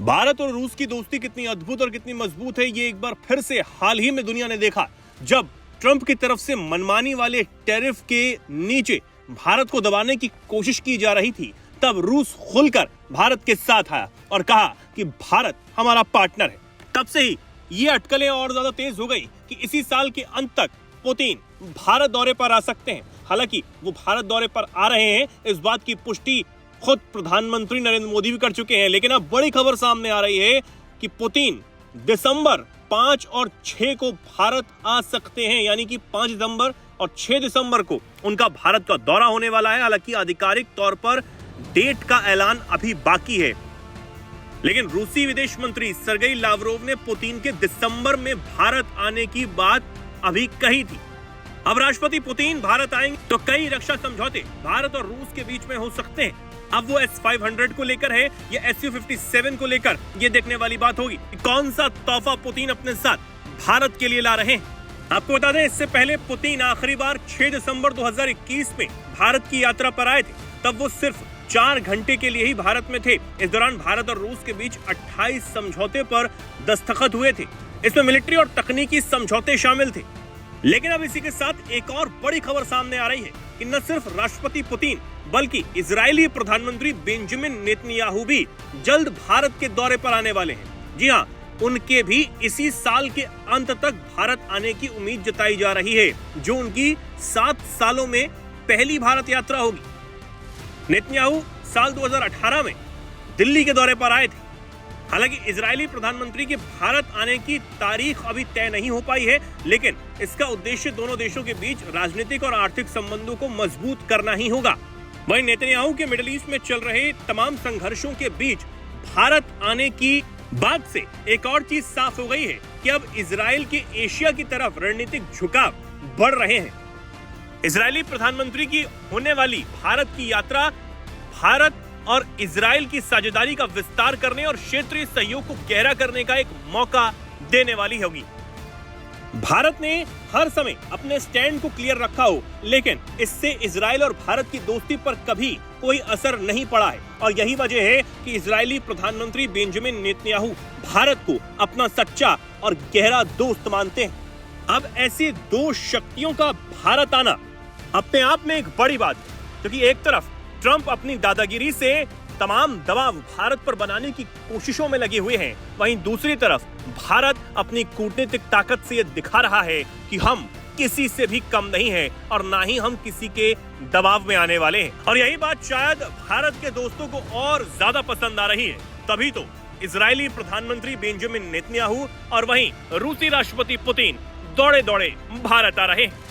भारत और रूस की दोस्ती कितनी अद्भुत और कितनी मजबूत है, ये एक बार फिर से हाल ही में दुनिया ने देखा, जब ट्रंप की तरफ से मनमानी वाले टैरिफ के नीचे भारत को दबाने की कोशिश की जा रही थी। तब रूस खुलकर भारत के साथ आया और कहा कि भारत हमारा पार्टनर है। तब से ही ये अटकलें और ज्यादा तेज हो गई कि इसी साल के अंत तक पुतिन भारत दौरे पर आ सकते हैं। हालांकि वो भारत दौरे पर आ रहे हैं, इस बात की पुष्टि खुद प्रधानमंत्री नरेंद्र मोदी भी कर चुके हैं। लेकिन अब बड़ी खबर सामने आ रही है कि पुतिन दिसंबर 5 और 6 को भारत आ सकते हैं, यानी कि 5 दिसंबर और 6 दिसंबर को उनका भारत का दौरा होने वाला है। हालांकि आधिकारिक तौर पर डेट का ऐलान अभी बाकी है, लेकिन रूसी विदेश मंत्री सर्गेई लावरोव ने पुतिन के दिसंबर में भारत आने की बात अभी कही थी। अब राष्ट्रपति पुतिन भारत आएंगे तो कई रक्षा समझौते भारत और रूस के बीच में हो सकते हैं। अब वो S-500 को लेकर है या Su-57 को लेकर, ये देखने वाली बात होगी कि कौन सा तोहफा पुतिन अपने साथ भारत के लिए ला रहे हैं। आपको बता दें, इससे पहले पुतिन आखिरी बार 6 दिसंबर 2021 में भारत की यात्रा पर आए थे। तब वो सिर्फ 4 घंटे के लिए ही भारत में थे। इस दौरान भारत और रूस के बीच 28 समझौते पर दस्तखत हुए थे। इसमें मिलिट्री और तकनीकी समझौते शामिल थे। लेकिन अब इसी के साथ एक और बड़ी खबर सामने आ रही है कि न सिर्फ राष्ट्रपति पुतिन बल्कि इजरायली प्रधानमंत्री बेंजामिन नेतन्याहू भी जल्द भारत के दौरे पर आने वाले हैं। जी हाँ, उनके भी इसी साल के अंत तक भारत आने की उम्मीद जताई जा रही है, जो उनकी 7 सालों में पहली भारत यात्रा होगी। नेतन्याहू साल 2018 में दिल्ली के दौरे पर आए थे। हालांकि इजरायली प्रधानमंत्री के भारत आने की तारीख अभी तय नहीं हो पाई है, लेकिन इसका उद्देश्य दोनों देशों के बीच राजनीतिक और आर्थिक संबंधों को मजबूत करना ही होगा। वहीं नेतन्याहू के मिडिल ईस्ट में चल रहे तमाम संघर्षों के बीच भारत आने की बात से एक और चीज साफ हो गई है कि अब इजराइल के एशिया की तरफ रणनीतिक झुकाव बढ़ रहे हैं। इजरायली प्रधानमंत्री की होने वाली भारत की यात्रा भारत और इजराइल की साझेदारी का विस्तार करने और क्षेत्रीय सहयोग को गहरा करने का एक मौका देने वाली होगी। भारत ने हर समय अपने स्टैंड को क्लियर रखा हो, लेकिन इससे इजराइल और भारत की दोस्ती पर कभी कोई असर नहीं पड़ा है। और यही वजह है कि इजरायली प्रधानमंत्री बेंजामिन नेतन्याहू भारत को अपना सच्चा और गहरा दोस्त मानते हैं। अब ऐसे दो शक्तियों का भारत आना अपने आप में एक बड़ी बात है, क्योंकि एक तरफ ट्रंप अपनी दादागिरी से तमाम दबाव भारत पर बनाने की कोशिशों में लगे हुए हैं, वहीं दूसरी तरफ भारत अपनी कूटनीतिक ताकत से यह दिखा रहा है कि हम किसी से भी कम नहीं हैं और ना ही हम किसी के दबाव में आने वाले हैं। और यही बात शायद भारत के दोस्तों को और ज्यादा पसंद आ रही है। तभी तो इजरायली प्रधानमंत्री बेंजामिन नेतन्याहू और वहीं रूसी राष्ट्रपति पुतिन दौड़े दौड़े भारत आ रहे हैं।